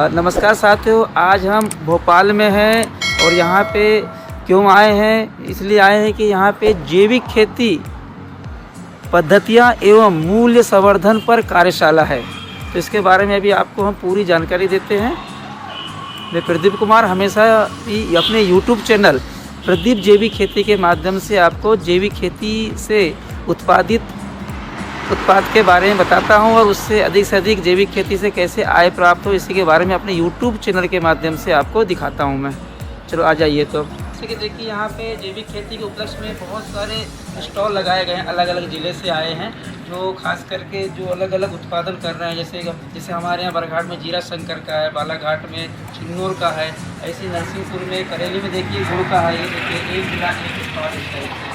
नमस्कार साथियों, आज हम भोपाल में हैं और यहाँ पे क्यों आए हैं? इसलिए आए हैं कि यहाँ पे जैविक खेती पद्धतियाँ एवं मूल्य संवर्धन पर कार्यशाला है। तो इसके बारे में अभी आपको हम पूरी जानकारी देते हैं। मैं प्रदीप कुमार हमेशा ही अपने YouTube चैनल प्रदीप जैविक खेती के माध्यम से आपको जैविक खेती से उत्पाद के बारे में बताता हूं और उससे अधिक जैविक खेती से कैसे आय प्राप्त हो, इसी के बारे में अपने YouTube चैनल के माध्यम से आपको दिखाता हूं मैं। चलो आ जाइए। तो जैसे कि देखिए यहाँ पे जैविक खेती के उपलक्ष्य में बहुत सारे स्टॉल लगाए गए हैं, अलग अलग ज़िले से आए हैं जो खास करके जो अलग अलग उत्पादन कर रहे हैं। जैसे हमारे यहाँ बरघाट में जीरा शंकर का है, बालाघाट में चिन्नौर का है, ऐसे नरसिंहपुर में करेली में देखिए गुड़ का है। ये देखिए एक गिलास एक स्टॉल इस टाइप से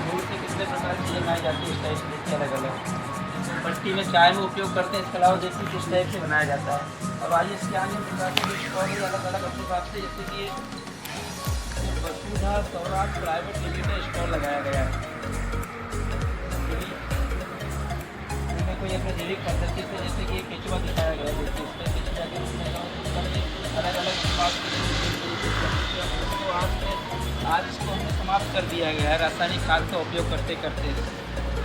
गुड़ से कितने प्रकार की चीज़ें बनाई जाती है इस टाइप से देखिए अलग अलग। पट्टी में चाय में उपयोग करते हैं, इसके अलावा देखिए किस टाइप से बनाया जाता है। अब आइए इसके आगे स्टॉल अलग अलग अपने हिसाब से, जैसे कि वसुधा सौराष्ट्र प्राइवेट लिमिटेड स्टॉल लगाया गया है। इसमें कोई अपने जैविक पद्धति से जैसे कि केचुआ दिखाया गया है, जैसे इस तरह के अलग अलग आज इसको हमने समाप्त कर दिया गया है रासायनिक खाद का उपयोग करते करते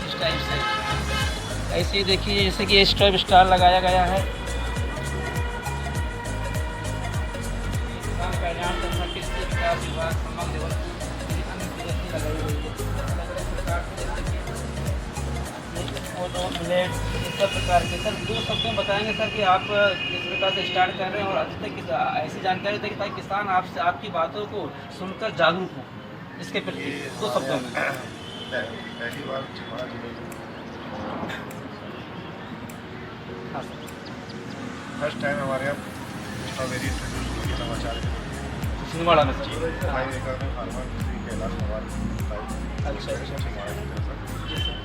इस टाइप से। ऐसे ही देखिए जैसे कि स्टॉप स्टार लगाया गया है। किसान कल्याण तथा कृषि विकास विभाग समग्र लेवल लगाई हुई है। अलग अलग प्रकार से सब प्रकार के सर 2 शब्द में बताएंगे सर कि आप किस प्रकार से स्टार्ट कर रहे हैं और अभी तक ऐसी जानकारी दें ताकि किसान आपसे आपकी बातों को सुनकर जागरूक हो इसके प्रति। 2 शब्दों में। पहली बार छिंदवाड़ा जिले में फर्स्ट टाइम हमारे यहाँ स्ट्रॉबेरी इंट्रोड्यूस हुई समाचार छिंदवाड़ा में फार्मर कैलाश नवाल। अच्छा अच्छा।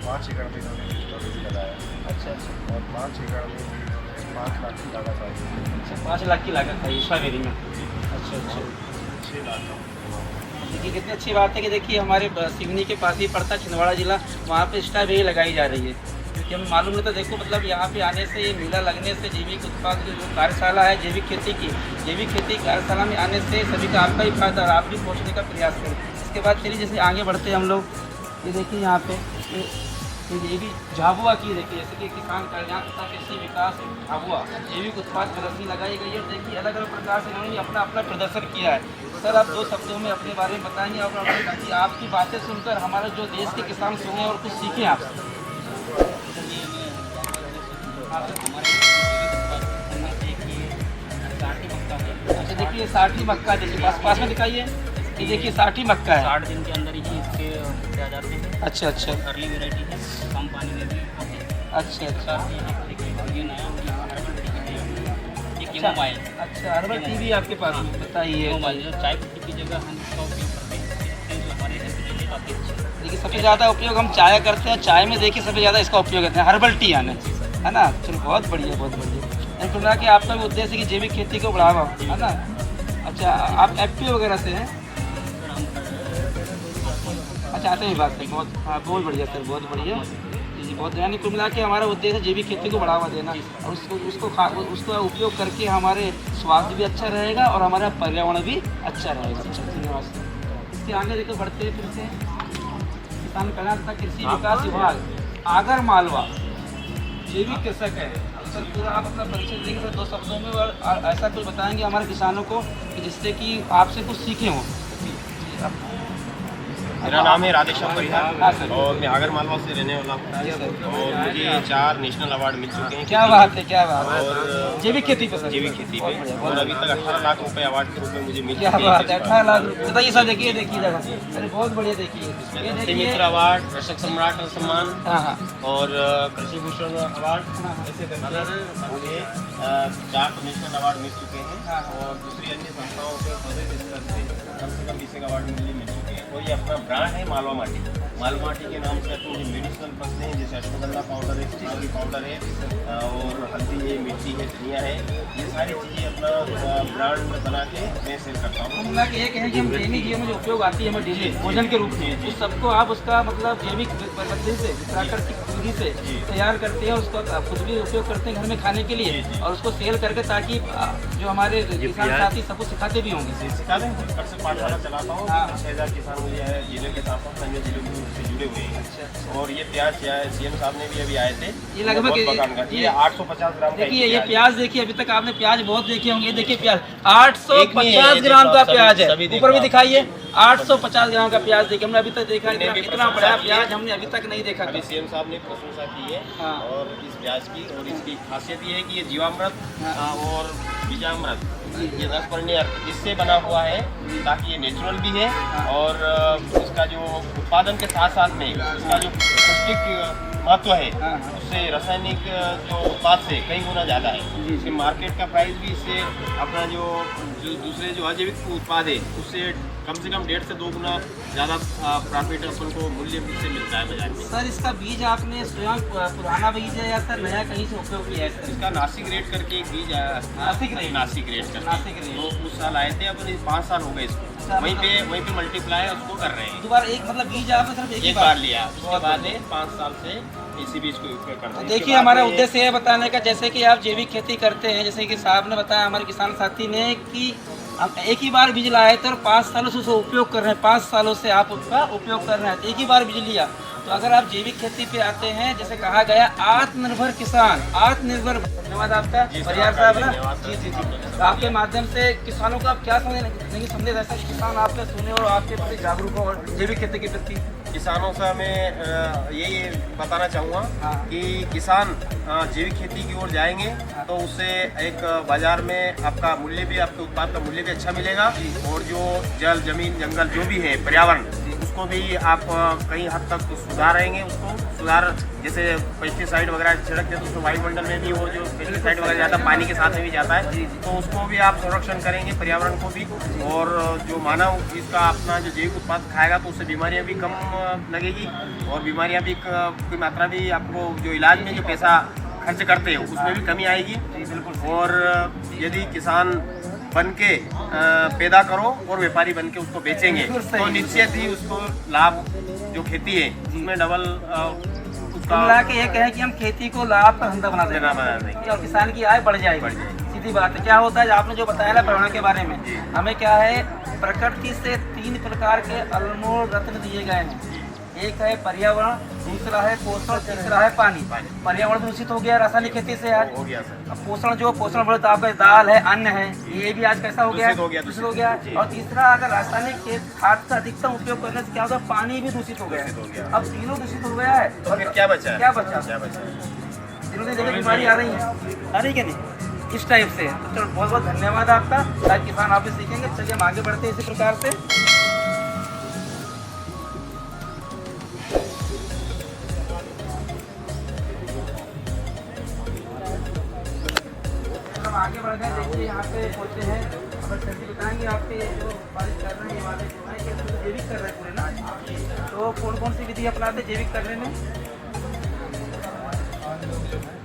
5 एकड़ में इन्होंने स्ट्रॉबेरी लगाया। अच्छा अच्छा। और 5 एकड़ में इन्होंने 5 लाख की लागत आई। अच्छा 5 लाख की लागत आई स्ट्रॉबेरी में। अच्छा अच्छा। 6 लाख। देखिए कितनी अच्छी बात है कि देखिए हमारे सिवनी के पास ही पड़ता छिंदवाड़ा जिला, वहाँ पे स्ट्रॉबेरी लगाई जा रही है क्योंकि हमें मालूम नहीं था। देखो मतलब यहाँ पे आने से, ये मेला लगने से, जैविक उत्पाद की जो कार्यशाला है जैविक खेती कार्यशाला में आने से सभी का आपका ही फायदा और आप भी पहुँचने का प्रयास करें। इसके बाद चलिए जैसे आगे बढ़ते हैं हम लोग। ये देखिए यहाँ पे ये भी झाबुआ की देखिए जैसे कि किसान कल्याण तथा कृषि विकास झाबुआ जैविक उत्पाद प्रदर्शनी लगाई गई है। देखिए अलग अलग प्रकार से इन्होंने अपना प्रदर्शन किया है। सर आप 2 शब्दों में अपने बारे में बताएंगे और ताकि आपकी बातें सुनकर हमारे जो देश के किसान सुने और कुछ सीखें आपसे। अच्छा देखिए 60 मक्का देखिए पास में दिखाइए। ये देखिए 60 मक्का है। 60 दिन के अंदर ही इसके आ जाते हैं। अच्छा अच्छा। अर्ली वेराइटी है, कम पानी में भी होते हैं। अच्छा अच्छा। ये नया ये मोबाइल। अच्छा हर्बल टी भी आपके पास में बताइए। मोबाइल जो चाय पत्ती की जगह हम इसका उपयोग करते हैं जो हमारे हेल्थ के लिए काफ़ी अच्छा है। देखिए सबसे ज़्यादा उपयोग हम चाय करते हैं, चाय में देखिए सबसे ज़्यादा इसका उपयोग करते हैं हर्बल टी यानी, है ना। चलो बहुत बढ़िया बहुत बढ़िया। कुल मिला के आपका भी उद्देश्य है कि जैविक खेती को बढ़ावा, है ना। अच्छा आप एफपी वगैरह से हैं? अच्छा आते ही बात है। बहुत हाँ बहुत बढ़िया सर बहुत बढ़िया जी बहुत। यानी कुल मिला के हमारा उद्देश्य जैविक खेती को बढ़ावा देना और उसको उपयोग करके हमारे स्वास्थ्य भी अच्छा रहेगा और हमारा पर्यावरण भी अच्छा रहेगा। अच्छा धन्यवाद। इसके आगे देखो बढ़ते फिर से किसान कल्याण तथा कृषि विकास विभाग आगर मालवा जैविक कृषक है। सर पूरा आप अपना परिचय देंगे सर 2 शब्दों में और ऐसा कुछ बताएंगे हमारे किसानों को कि जिससे कि आपसे कुछ सीखे हों। मेरा नाम है राधेश्याम परिहार और मैं आगर मालवा से रहने वाला हूँ और मुझे 4 नेशनल अवार्ड मिल चुके हैं। क्या बात है क्या बात है। और जैविक खेती पे सर। जैविक खेती पे और अभी तक 18 लाख रुपए अवार्ड के रूप में मुझे मिल क्या चुके बात है। 18 लाख रुपये बताइए सर। देखिए अरे बहुत बढ़िया। देखिए ये कृषि देखिए मित्र अवार्ड, कृषक सम्राट सम्मान हाँ हाँ और कृषि भूषण अवार्ड ऐसे करके मुझे 4 नेशनल अवार्ड मिल चुके हैं और दूसरी अन्य संस्थाओं से कम से कम 20 अवार्ड मिल चुके हैं और ये अपना ब्रांड है मालवा माटी। मालमाटी के नाम से अपनी मेडिसिनल फसलें हैं, जैसे अश्वगंधा पाउडर है, चिनारी पाउडर है और हल्दी है, मिर्ची है, धनिया है, ये सारी चीज़ें अपना ब्रांड बना के मैं सेल करता हूँ। हम लोग ये कहें कि हम डेली जीवन में जो उपयोग आती है हमें डेली भोजन के रूप में, उस सबको आप उसका मतलब जैविक पद्धति से प्राकृतिक विधि से तैयार करते हैं, उसको आप खुद भी उपयोग करते हैं घर में खाने के लिए और उसको सेल करके, ताकि जो हमारे किसान साथी सबको सिखाते भी होंगे। सिखा दें, घर से पाठशाला चलाता हूँ। 6000 किसान मुझे है जिले के साथ साथ अन्य जिलों से जुड़े हुए हैं। और ये प्याज सीएम साहब ने भी अभी आए थे, ये लगभग ये 850 ग्राम। देखिए ये प्याज देखिए, अभी तक आपने प्याज बहुत देखे होंगे। देखिए प्याज 850 ग्राम का प्याज है, ऊपर भी दिखाइए 850 ग्राम का प्याज। देखिए हमने अभी तक देखा नहीं, इतना बड़ा प्याज हमने अभी तक नहीं देखा। अभी सीएम साहब ने प्रशंसा की है और इस प्याज की, और इसकी खासियत ये है कि ये जीवामृत और बीजामृत, ये 10 परनियर इससे बना हुआ है, ताकि ये नेचुरल भी है और इसका जो उत्पादन के साथ साथ में इसका जो पौष्टिक महत्व है उससे रासायनिक जो उत्पाद से कई गुना ज़्यादा है। इसके मार्केट का प्राइस भी इससे अपना जो दूसरे जो अजैविक उत्पाद है उससे कम से कम 1.5 से 2 गुना ज़्यादा प्रॉफिट अपन को मूल्य से मिलता है बाजार में। सर इसका बीज आपने स्वयं पुराना बीज है या सर नया कहीं से उपयोग किया है सर? इसका नासिक रेट करके एक बीज आया, नासिक रेट तो उस साल आए थे, अब 5 साल हो गए इसको। वहीं पे मल्टीप्लाई उसको कर रहे हैं। दोबारा एक मतलब बीज आपने सिर्फ एक बार लिया, उसके बाद 5 साल से इसी बीज को उपयोग करते हैं। देखिए हमारा उद्देश्य है बताने का, जैसे कि आप जैविक खेती करते हैं, जैसे कि साहब ने बताया हमारे किसान साथी ने कि हम एक ही बार बीज लाए थे और 5 सालों से उसको उपयोग कर रहे हैं। 5 सालों से आप उसका उपयोग कर रहे हैं, एक ही बार बीज लिया। तो अगर आप जैविक खेती पे आते हैं, जैसे कहा गया आत्मनिर्भर किसान, आत्मनिर्भर। धन्यवाद आपका परिवार साहब ना जी। तो आपके माध्यम से किसानों को आप क्या समझे ऐसा किसान आपके सुने और आपके प्रति जागरूक हो और जैविक खेती के प्रति? किसानों से मैं यही बताना चाहूँगा कि किसान जैविक खेती की ओर जाएंगे तो उससे एक बाजार में आपका मूल्य भी, आपके उत्पाद का मूल्य भी अच्छा मिलेगा और जो जल, जमीन, जंगल जो भी है, पर्यावरण, उसको भी आप कई हद तक सुधारेंगे। उसको सुधार, जैसे पेस्टिसाइड वगैरह छिड़कते हैं तो उसको वायुमंडल में भी वो जो पेस्टिसाइड वगैरह जाता है पानी के साथ में भी जाता है, तो उसको भी आप संरक्षण करेंगे, पर्यावरण को भी। और जो मानव इसका अपना जो जैविक उत्पाद खाएगा तो उससे बीमारियां भी कम लगेगी और बीमारियां भी की मात्रा भी, आपको जो इलाज में जो पैसा खर्च करते हैं उसमें भी कमी आएगी। और यदि किसान बन के पैदा करो और व्यापारी बन के उसको बेचेंगे तो निश्चित ही उसको लाभ, जो खेती है उसमें डबल उसका के ये कहें कि हम खेती को लाभ का धंधा बना देंगे और किसान की आय बढ़ जाएगी। सीधी बात है। क्या होता है आपने जो बताया ना पर्यावरण के बारे में, हमें क्या है, प्रकृति से 3 प्रकार के अनमोल रत्न दिए गए हैं। एक है पर्यावरण, दूसरा है पोषण, तीसरा है पानी। पर्यावरण दूषित हो गया रासायनिक खेती से आज हो गया सर। अब पोषण बोले तो आपका दाल है, अन्न है, ये भी आज कैसा हो गया, दूषित हो गया। और तीसरा, अगर रासायनिक खाद का अधिकतम उपयोग करने से क्या होगा, पानी भी दूषित हो गया। अब तीनों दूषित हो गया है और क्या बचा, दिनों दिन बीमारी आ रही है क्या नहीं, इस टाइप से। तो बहुत बहुत धन्यवाद आपका, ताकि किसान आप भी सीखेंगे। चलिए हम आगे बढ़ते हैं इसी प्रकार से। आगे बढ़ गए, देखिए यहाँ पे पहुँचे हैं। अब सर जी बताएंगे आपके जो बारिश कर रहे हैं, ये वाले जो है ये जैविक कर रहे हैं पूरे ना, तो कौन कौन सी विधि अपनाते हैं जैविक करने में?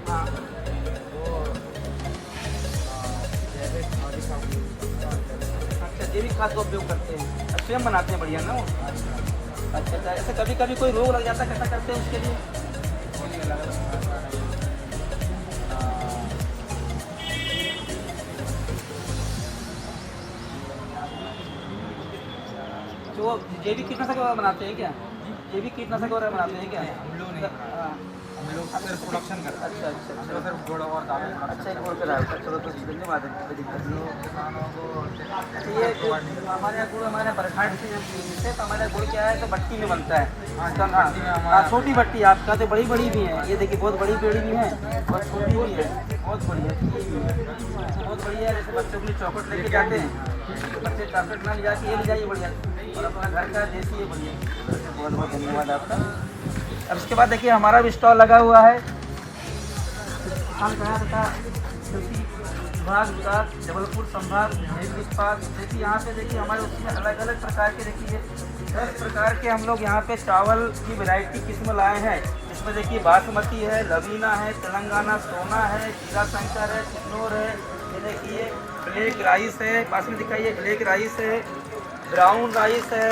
हाँ, अच्छा जैविक खाद का उपयोग करते हैं, स्वयं बनाते हैं, बढ़िया ना वो। अच्छा, ऐसे कभी कभी कोई रोग लग जाता है, कैसा करते हैं उसके लिए? जो जैविक कीटनाशक बनाते हैं क्या? जैविक कीटनाशक वगैरह बनाते हैं क्या? हम लोग सिर्फ प्रोडक्शन करते हैं। अच्छा, सिर्फ गुड़ और दाल। अच्छा, गुड़ का दाल। चलो तो धन्यवाद है, कोई दिक्कत नहीं। किसानों को ये हमारे यहाँ गुड़, हमारे बरसात से तो हमारे गुड़ क्या है, तो भट्टी में बनता है। छोटी भट्टी, आपका तो बड़ी बड़ी भी है। ये देखिए बहुत बड़ी पेड़ी भी है और छोटी भी है, बहुत बढ़िया, बहुत बढ़िया। जैसे बच्चों के लिए चॉकलेट लेके जाते हैं, बच्चे चॉकलेट ना ले जाके ये ले जाइए बढ़िया, और अपना घर का देसी है बढ़िया। बहुत बहुत धन्यवाद आपका। अब इसके बाद देखिए हमारा भी स्टॉल लगा हुआ है, किसान कहा तथा कृषि विभाग जबलपुर संभाग जैविक उत्पाद। देखिए यहाँ पे देखिए हमारे उसमें अलग अलग प्रकार के देखिए 10 प्रकार के हम लोग यहाँ पे चावल की वैरायटी किस्म लाए हैं। इसमें देखिए बासमती है, लवीना है, तेलंगाना सोना है, जीरा शंकर है, चिन्नौर है, ये देखिए ब्लैक राइस है, पास में दिखाइए ब्लैक राइस है, ब्राउन राइस है,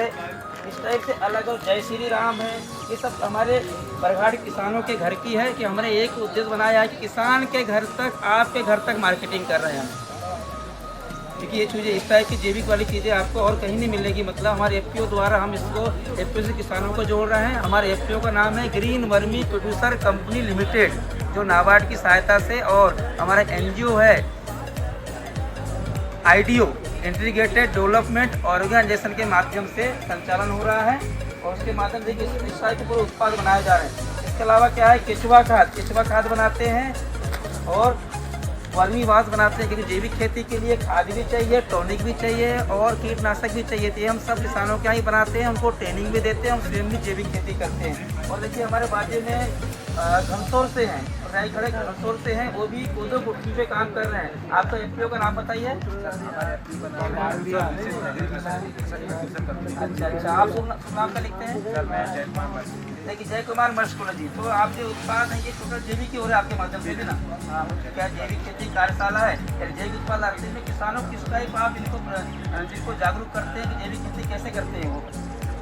इस टाइप से अलग अलग जय श्री राम है। ये सब हमारे बरघाट किसानों के घर की है कि हमने एक उद्देश्य बनाया है कि किसान के घर तक, आपके घर तक मार्केटिंग कर रहे हैं हम, क्योंकि ये चीज़ें इस टाइप की जैविक वाली चीज़ें आपको और कहीं नहीं मिलेगी। मतलब हमारे एफपीओ द्वारा हम इसको एफपीओ से किसानों को जोड़ रहे हैं। हमारे एफपीओ का नाम है green vermi producer company limited, जो नाबार्ड की सहायता से और हमारा एनजीओ है आईडीओ इंटीग्रेटेड डेवलपमेंट ऑर्गेनाइजेशन के माध्यम से संचालन हो रहा है और उसके माध्यम से इस टाइप के पूरे उत्पाद बनाए जा रहे हैं। इसके अलावा क्या है, केचुआ खाद बनाते हैं और वर्मी वाश बनाते हैं, क्योंकि जैविक खेती के लिए खाद भी चाहिए, टॉनिक भी चाहिए और कीटनाशक भी चाहिए। तो ये हम सब किसानों के यहाँ ही बनाते हैं, उनको ट्रेनिंग भी देते हैं, हम स्वयं भी जैविक खेती करते हैं। और देखिए हमारे बाजू में घनसौर से हैं, राई खड़े घनसौर से हैं, वो भी कोदो कुटकी पे काम कर रहे हैं। आपका एफपीओ का नाम बताइए। अच्छा, आप शुभ नाम का लिखते हैं? देखिए जय कुमार मशकुल जी, तो आपके उत्पाद है ये टोटल जैविक ही हो रहे हैं आपके माध्यम से भी ना? हाँ, क्या जैविक खेती कार्यशाला है, जैविक उत्पाद लाते हैं किसानों किस टाइप आप इनको जागरूक करते हैं कि जैविक खेती कैसे करते हैं वो?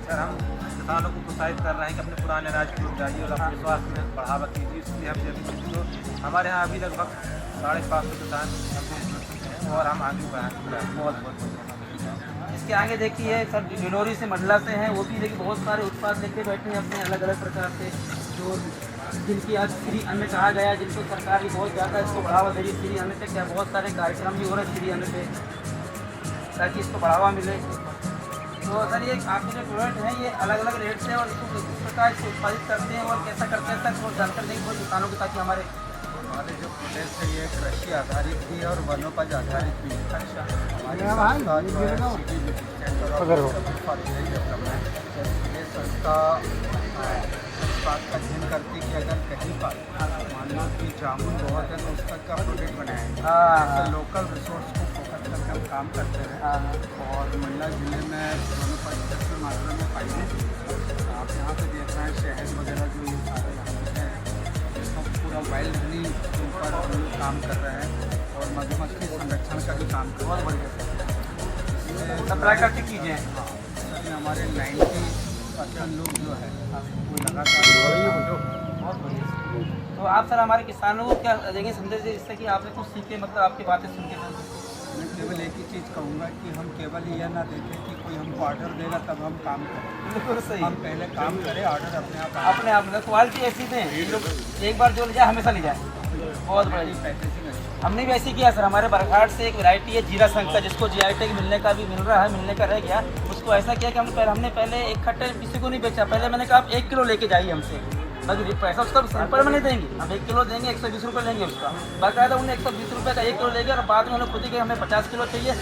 सर हम किसानों को प्रोत्साहित कर रहे हैं कि अपने पुराने अनाज को उपजाइए और अपने स्वास्थ्य में बढ़ावा कीजिए। इसलिए हम जैविक तो हमारे यहाँ अभी लगभग 550 किसान और हम आगे बढ़ाएंगे। बहुत इसके आगे देखिए सर डिलोरी से मंडला से हैं, वो भी देखिए बहुत सारे उत्पाद लेके बैठे हैं अपने अलग अलग प्रकार से, जो जिनकी आज श्री अन्न कहा गया, जिनको सरकार भी बहुत ज़्यादा इसको बढ़ावा दे रही है। श्री अन्न पे क्या बहुत सारे कार्यक्रम भी हो रहे हैं श्री अन्न पे, ताकि इसको बढ़ावा मिले। तो सर ये आपके जो प्रोडक्ट हैं ये अलग अलग रेट से और इसको किस प्रकार इसको उत्पादित करते हैं और कैसा करते हैं सर, वो जानकर देंगे बहुत किसानों के, ताकि हमारे जो प्रोसेस है ये कृषि आधारित भी है और वनोपज आधारित भी है। अच्छा ये संस्था इस बात का अध्ययन करती कि अगर कहीं पर मान लो कि जामुन बहुत है तो उस तक का प्रोजेक्ट बनाए, तो लोकल रिसोर्स को फोकस करके हम काम करते हैं। और मंडला जिले में वनोपज प्रचुर मात्रा में पाई जाती है। आप यहाँ पे देख रहे हैं शहद वगैरह जो ये सारे यहाँ पे हैं, इसका पूरा वाइल्ड हनी के ऊपर हम लोग काम कर रहे हैं और मधुमक्खी संरक्षण का भी काम कर रहे हैं। सप्लाई करके कीजिए। हाँ, सभी हमारे 90% लोग जो है वो लगातार बहुत बढ़िया। तो आप सर हमारे किसानों को क्या देंगे संदेश जिससे कि आपने कुछ सीखे, मतलब आपकी बातें सुन के? मैं केवल एक ही चीज़ कहूँगा कि हम केवल यह ना देखें कि कोई हमको ऑर्डर देगा तब हम काम करें। बिल्कुल सही, हम पहले काम करें, ऑर्डर अपने आप अपने आप में क्वालिटी ऐसी दें लोग एक बार जो ले जाए हमेशा ले जाए। बहुत बढ़िया पैकेजिंग अच्छी। हमने भी ऐसे किया सर, हमारे बरघाट से एक वैरायटी है जीरा शंकर, जिसको जीआई टैग मिलने का भी मिल रहा है, मिलने का रह गया। उसको ऐसा किया कि हमने पहले एक खट्टे किसी को नहीं बेचा, पहले मैंने कहा आप 1 किलो लेके जाइए हमसे, बाकी पैसा उसका सैंपल में नहीं देंगे, हम 1 किलो देंगे, 120 रुपये लेंगे उसका। बाकायदा उन्हें 120 रुपये का 1 किलो ले गया और बाद में उन्हें खुद ही कि हमें 50 किलो चाहिए,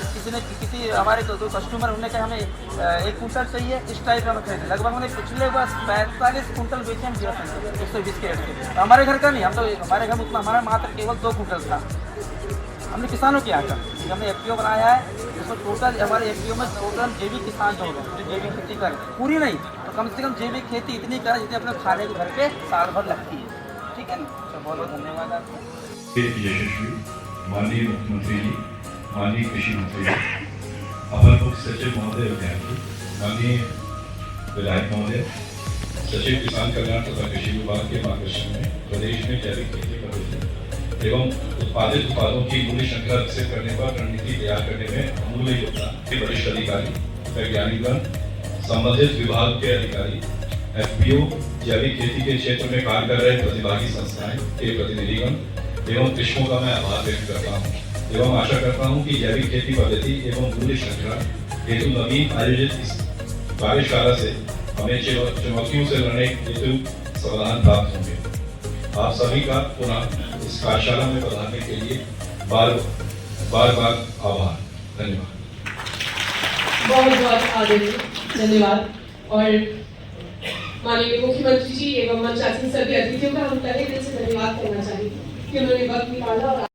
किसी हमारे कोई कस्टमर उन्हें कहा हमें 1 कुंटल चाहिए, इस टाइप का हमें खरीदे। लगभग उन्हें पिछले वर्ष 45 कुंटल बेचे हम जीरा शंकर 120 के रेट से। हमारे घर का नहीं, हम तो हमारे घर में उतना, हमारा मात्र केवल 2 कुंटल था। हमने किसानों के यहाँ का हमने एफपीओ बनाया है, जिसमें टोटल हमारे एफपीओ में टोटल जैविक किसान जो होगा जो जैविक खेती करें, पूरी नहीं तो कम से कम जैविक खेती इतनी करें जितनी अपने खाने के घर पे साल भर लगती है। ठीक है ना? तो बहुत बहुत धन्यवाद आपको। यशस्वी माननीय मुख्यमंत्री जी, माननीय कृषि मंत्री जी, अपर मुख्य सचिव महोदय उद्यान जी, माननीय विधायक महोदय, सचिव किसान कल्याण तथा कृषि विभाग के मार्गदर्शन में प्रदेश में जैविक खेती प्रदर्शन एवं उत्पादित उत्पादों की मूल्य श्रृंखला विकसित करने पर रणनीति तैयार करने में अमूल्य योगदान के वरिष्ठ अधिकारी, वैज्ञानिकगण, संबंधित विभाग के अधिकारी, एफपीओ, जैविक खेती के क्षेत्र में कार्य कर रहे प्रतिभागी संस्थाएं के प्रतिनिधिगण एवं कृषकों का मैं आभार व्यक्त करता हूं एवं आशा करता हूं कि जैविक खेती पद्धति एवं मूल्य श्रृंखला हेतु नवीन आयोजित इस कार्यशाला से हमें चुनौतियों से लड़ने हेतु समाधान प्राप्त होंगे। आप सभी का पुनः इस कार्यशाला में पधारने के लिए बार बार आभार। धन्यवाद। बहुत बहुत आदरणीय धन्यवाद। और माननीय मुख्यमंत्री जी एवं मंचासीन सभी अतिथियों का हम तहे दिल से धन्यवाद करना चाहेंगे कि उन्होंने वक्त निकाला और